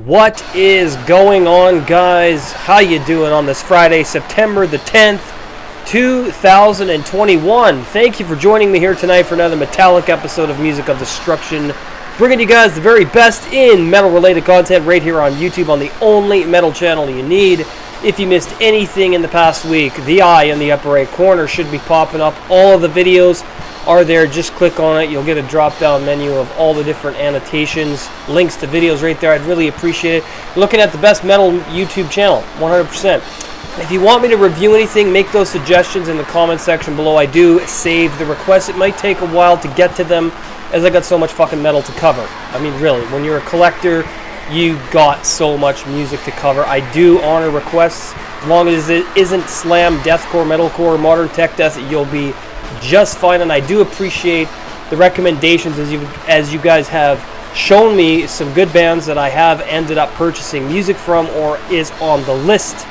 What is going on, guys? How you doing on this Friday, September the 10th, 2021? Thank you for joining me here tonight for another metallic episode of Music of Destruction, bringing you guys the very best in metal-related content right here on YouTube on the only metal channel you need. If you missed anything in the past week, the eye in the upper right corner should be popping up. All of the videos are there. Just click on it. You'll get a drop-down menu of all the different annotations, links to videos right there. I'd really appreciate it. You're looking at the best metal YouTube channel, 100%. If you want me to review anything, make those suggestions in the comment section below. I do save the requests. It might take a while to get to them, as I got so much fucking metal to cover. I mean, really, when you're a collector, you got so much music to cover. I do honor requests. As long as it isn't slam, deathcore, metalcore, modern tech death, you'll be just fine. And I do appreciate the recommendations as you guys have shown me some good bands that I have ended up purchasing music from or is on the list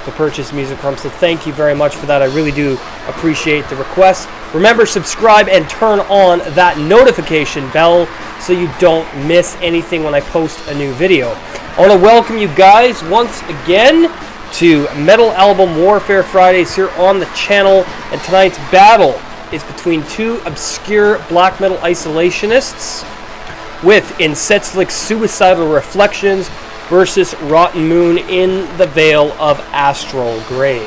to purchase music from. So thank you very much for that. I really do appreciate the requests. Remember, subscribe and turn on that notification bell so you don't miss anything when I post a new video. I want to welcome you guys once again to Metal Album Warfare Fridays here on the channel, and tonight's battle is between two obscure black metal isolationists with Entsetzlich Suicidal Reflections versus Rotten Moon in the Vale of Astral Graves.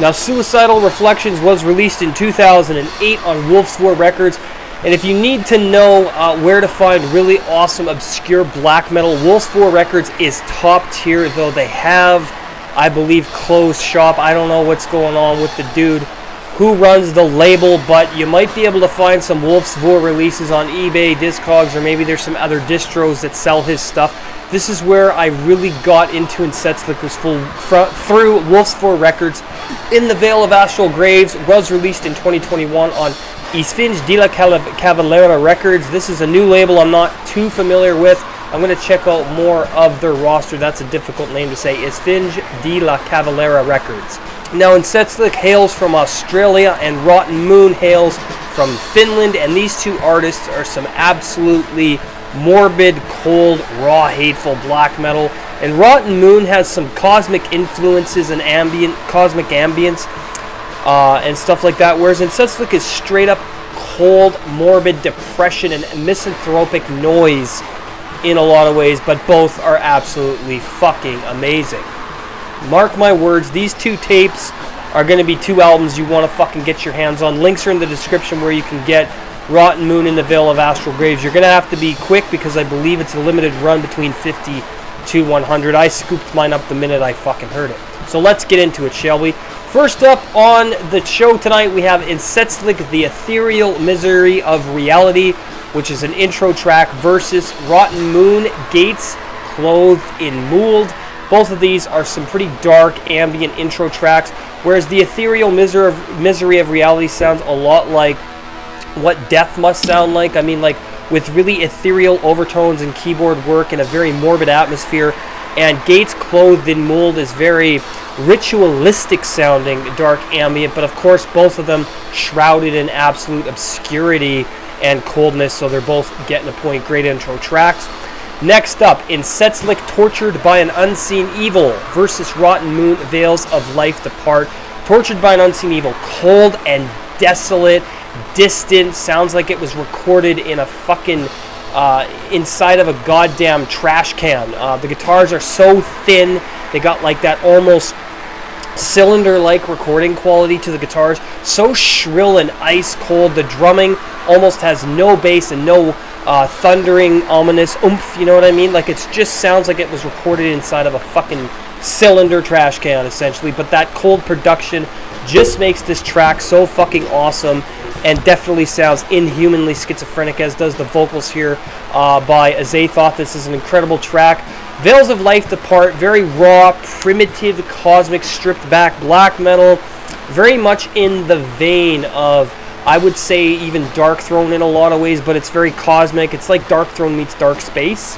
Now, Suicidal Reflections was released in 2008 on Wolfsvuur Records, and if you need to know where to find really awesome, obscure black metal, Wolfsvuur Records is top tier, though they have, I believe, closed shop. I don't know what's going on with the dude who runs the label, but you might be able to find some Wolfsvuur releases on eBay, Discogs, or maybe there's some other distros that sell his stuff. This is where I really got into Entsetzlich through Wolfsvuur Records. In the Vale of Astral Graves was released in 2021 on Esfinge Cavalera Records. This is a new label I'm not too familiar with. I'm going to check out more of their roster. That's a difficult name to say. Esfinge Cavalera Records. Now, Entsetzlich hails from Australia and Rotten Moon hails from Finland, and these two artists are some absolutely morbid, cold, raw, hateful black metal. And Rotten Moon has some cosmic influences and cosmic ambience and stuff like that, whereas Entsetzlich is straight up cold, morbid depression and misanthropic noise in a lot of ways, but both are absolutely fucking amazing. Mark my words, these two tapes are going to be two albums you want to fucking get your hands on. Links are in the description where you can get Rotten Moon in the Vale of Astral Graves. You're going to have to be quick because I believe it's a limited run between 50 to 100. I scooped mine up the minute I fucking heard it. So let's get into it, shall we? First up on the show tonight, we have Entsetzlich, The Ethereal Misery of Reality, which is an intro track, versus Rotten Moon, Gates Clothed in Mould. Both of these are some pretty dark, ambient intro tracks, whereas The Ethereal Misery of Reality sounds a lot like what death must sound like. I mean, like, with really ethereal overtones and keyboard work in a very morbid atmosphere. And Gates Clothed in Mould is very ritualistic sounding dark ambient, but of course both of them shrouded in absolute obscurity and coldness, so they're both getting a point. Great intro tracks. Next up, Entsetzlich, Tortured by an Unseen Evil versus Rotten Moon, Veils of Life Depart. Tortured by an Unseen Evil, cold and desolate, distant, sounds like it was recorded in a fucking inside of a goddamn trash can. The guitars are so thin, they got like that almost cylinder-like recording quality to the guitars, so shrill and ice cold. The drumming almost has no bass and no thundering, ominous oomph, you know what I mean? Like, it just sounds like it was recorded inside of a fucking cylinder trash can, essentially. But that cold production just makes this track so fucking awesome, and definitely sounds inhumanly schizophrenic, as does the vocals here by Azathoth. This is an incredible track. Veils of Life Depart, very raw, primitive, cosmic, stripped back black metal, very much in the vein of, I would say, even Darkthrone in a lot of ways, but it's very cosmic. It's like Darkthrone meets Dark Space,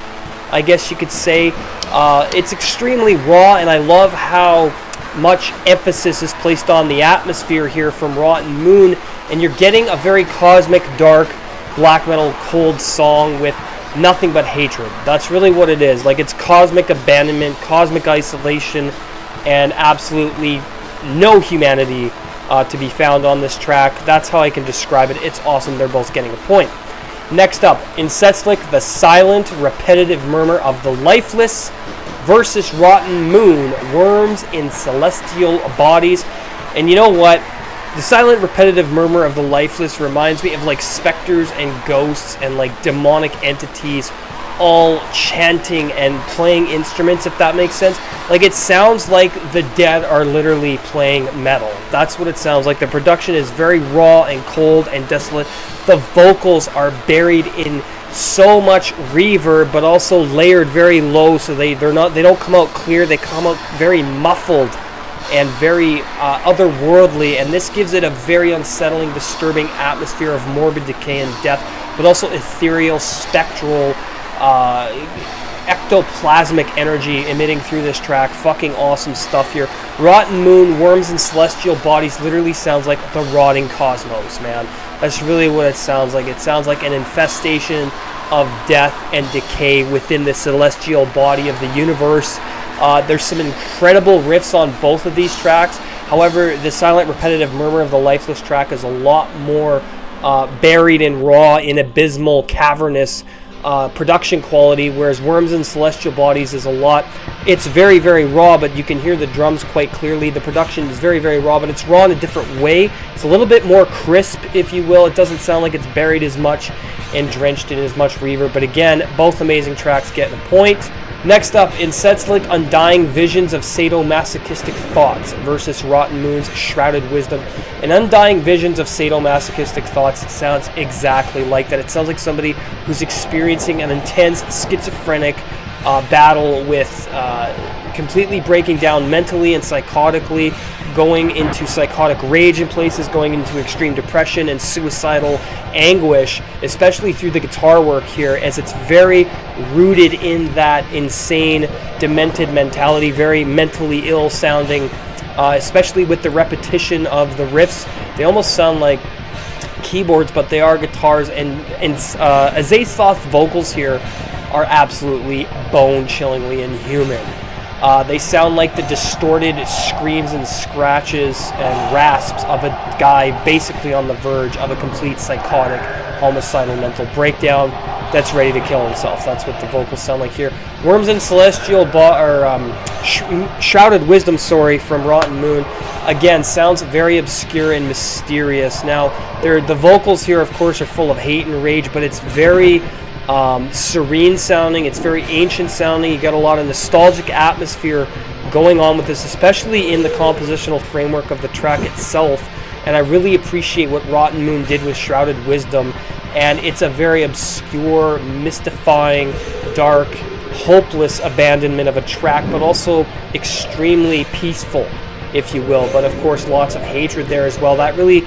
I guess you could say. It's extremely raw, and I love how much emphasis is placed on the atmosphere here from Rotten Moon, and you're getting a very cosmic, dark, black metal, cold song with nothing but hatred. That's really what it is. Like, it's cosmic abandonment, cosmic isolation, and absolutely no humanity to be found on this track. That's how I can describe it. It's awesome. They're both getting a point. Next up, Entsetzlich, the silent, repetitive murmur of the lifeless versus Rotten Moon, worms in celestial bodies. And you know what? The silent, repetitive murmur of the lifeless reminds me of like specters and ghosts and like demonic entities all chanting and playing instruments, if that makes sense. Like, it sounds like the dead are literally playing metal. That's what it sounds like. The production is very raw and cold and desolate. The vocals are buried in so much reverb, but also layered very low, so they don't come out clear. They come out very muffled and very otherworldly, and this gives it a very unsettling, disturbing atmosphere of morbid decay and death, but also ethereal, spectral, ectoplasmic energy emitting through this track. Fucking awesome stuff here. Rotten Moon, worms and celestial bodies literally sounds like the rotting cosmos, man. That's really what it sounds like. It sounds like an infestation of death and decay within the celestial body of the universe. There's some incredible riffs on both of these tracks. However, the silent, repetitive murmur of the lifeless track is a lot more buried and raw in abysmal, cavernous production quality, whereas Worms and Celestial Bodies is a lot. It's very, very raw, but you can hear the drums quite clearly. The production is very, very raw, but it's raw in a different way. It's a little bit more crisp, if you will. It doesn't sound like it's buried as much and drenched in as much reverb, but again, both amazing tracks getting a point. Next up, Entsetzlich, Undying Visions of Sadomasochistic Thoughts versus Rotten Moon's Shrouded Wisdom. And Undying Visions of Sadomasochistic Thoughts sounds exactly like that. It sounds like somebody who's experiencing an intense schizophrenic battle with completely breaking down mentally and psychotically, going into psychotic rage in places, going into extreme depression and suicidal anguish, especially through the guitar work here, as it's very rooted in that insane, demented mentality, very mentally ill sounding, especially with the repetition of the riffs. They almost sound like keyboards, but they are guitars, and Azathoth's vocals here are absolutely bone-chillingly inhuman. They sound like the distorted screams and scratches and rasps of a guy basically on the verge of a complete psychotic, homicidal mental breakdown that's ready to kill himself. That's what the vocals sound like here. Worms and Celestial Shrouded Wisdom, from Rotten Moon, again, sounds very obscure and mysterious. Now, the vocals here, of course, are full of hate and rage, but it's very serene sounding. It's very ancient sounding. You got a lot of nostalgic atmosphere going on with this, especially in the compositional framework of the track itself. And I really appreciate what Rotten Moon did with Shrouded Wisdom. And it's a very obscure, mystifying, dark, hopeless abandonment of a track, but also extremely peaceful, if you will. But of course, lots of hatred there as well. That really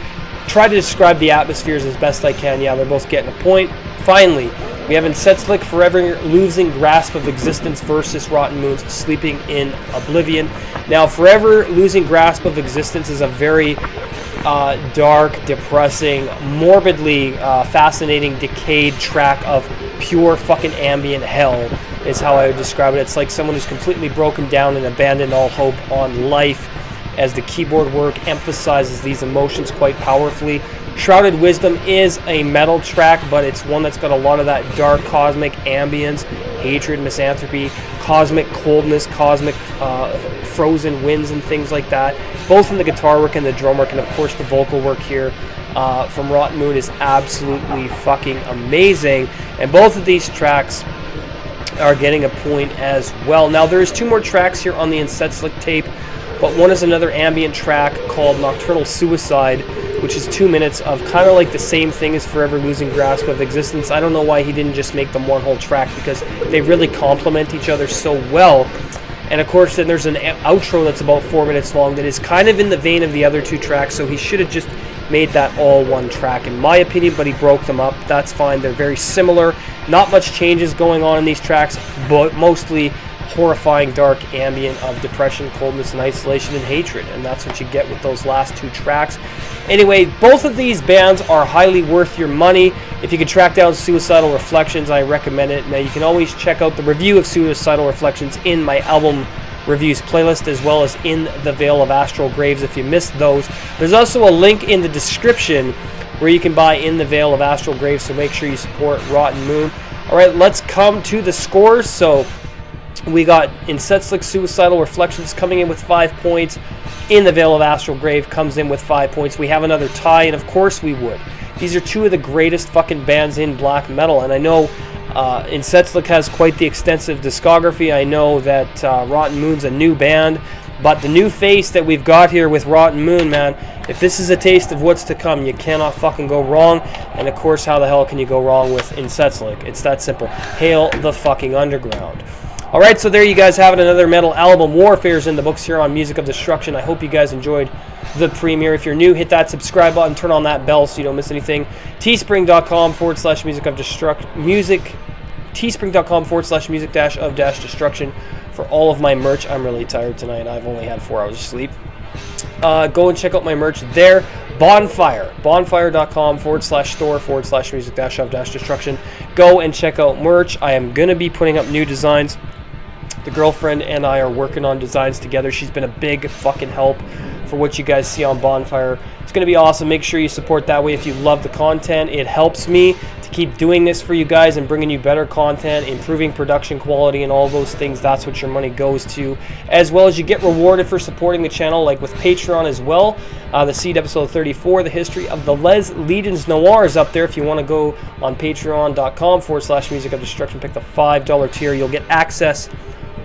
try to describe the atmospheres as best I can. Yeah, they're both getting a point. Finally, we have Entsetzlich, Forever Losing Grasp of Existence versus Rotten Moon's Sleeping in Oblivion. Now, Forever Losing Grasp of Existence is a very dark, depressing, morbidly fascinating, decayed track of pure fucking ambient hell, is how I would describe it. It's like someone who's completely broken down and abandoned all hope on life, as the keyboard work emphasizes these emotions quite powerfully. Shrouded Wisdom is a metal track, but it's one that's got a lot of that dark cosmic ambience, hatred, misanthropy, cosmic coldness, cosmic frozen winds and things like that, both in the guitar work and the drum work, and of course the vocal work here from Rotten Moon is absolutely fucking amazing, and both of these tracks are getting a point as well. Now, there's two more tracks here on the Entsetzlich tape, but one is another ambient track called Nocturnal Suicide, which is 2 minutes of kind of like the same thing as Forever Losing Grasp of Existence. I don't know why he didn't just make them one whole track, because they really complement each other so well. And of course, then there's an outro that's about 4 minutes long that is kind of in the vein of the other two tracks, so he should have just made that all one track, in my opinion, but he broke them up. That's fine. They're very similar. Not much changes going on in these tracks, but mostly horrifying, dark ambient of depression, coldness, and isolation and hatred. And that's what you get with those last 2 tracks. Anyway, both of these bands are highly worth your money. If you can track down Suicidal Reflections, I recommend it. Now, you can always check out the review of Suicidal Reflections in my album reviews playlist, as well as in the Vale of Astral Graves if you missed those. There's also a link in the description where you can buy In the Vale of Astral Graves, so make sure you support Rotten Moon. Alright, let's come to the scores. So we got Entsetzlich Suicidal Reflections coming in with 5 points. In the Vale of Astral Grave comes in with 5 points. We have another tie, and of course we would. These are 2 of the greatest fucking bands in black metal, and I know Entsetzlich has quite the extensive discography. I know that Rotten Moon's a new band, but the new face that we've got here with Rotten Moon, man, if this is a taste of what's to come, you cannot fucking go wrong. And of course, how the hell can you go wrong with Entsetzlich? It's that simple. Hail the fucking underground. Alright, so there you guys have it, another metal album. Warfare's in the books here on Music of Destruction. I hope you guys enjoyed the premiere. If you're new, hit that subscribe button, turn on that bell so you don't miss anything. Teespring.com/music of destruction. Teespring.com/music-of-destruction for all of my merch. I'm really tired tonight. I've only had 4 hours of sleep. Go and check out my merch there. Bonfire. Bonfire.com/store/music-of-destruction. Go and check out merch. I am going to be putting up new designs. The girlfriend and I are working on designs together. She's been a big fucking help for what you guys see on Bonfire. It's going to be awesome. Make sure you support that way if you love the content. It helps me to keep doing this for you guys and bringing you better content, improving production quality, and all those things. That's what your money goes to, as well as you get rewarded for supporting the channel, like with Patreon as well. The Seed episode 34, the history of the Les Legions Noir, is up there. If you want to go on patreon.com/music of destruction, pick the $5 tier. You'll get access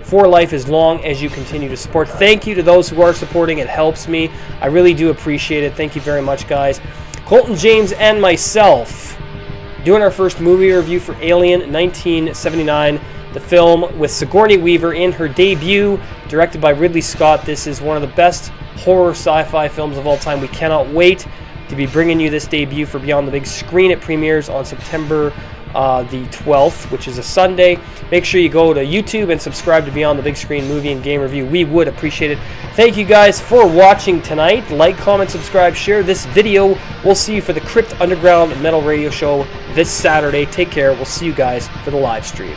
for life as long as you continue to support. Thank you to those who are supporting. It helps me. I really do appreciate it. Thank you very much, guys. Colton James and myself doing our first movie review for Alien 1979, the film with Sigourney Weaver in her debut, directed by Ridley Scott. This is one of the best horror sci-fi films of all time. We cannot wait to be bringing you this debut for Beyond the Big Screen. It premieres on September the 12th, which is a Sunday. Make sure you go to YouTube and subscribe to Beyond the Big Screen Movie and Game Review. We would appreciate it. Thank you guys for watching tonight. Like, comment, subscribe, share this video. We'll see you for the Crypt Underground Metal Radio Show this Saturday. Take care. We'll see you guys for the live stream.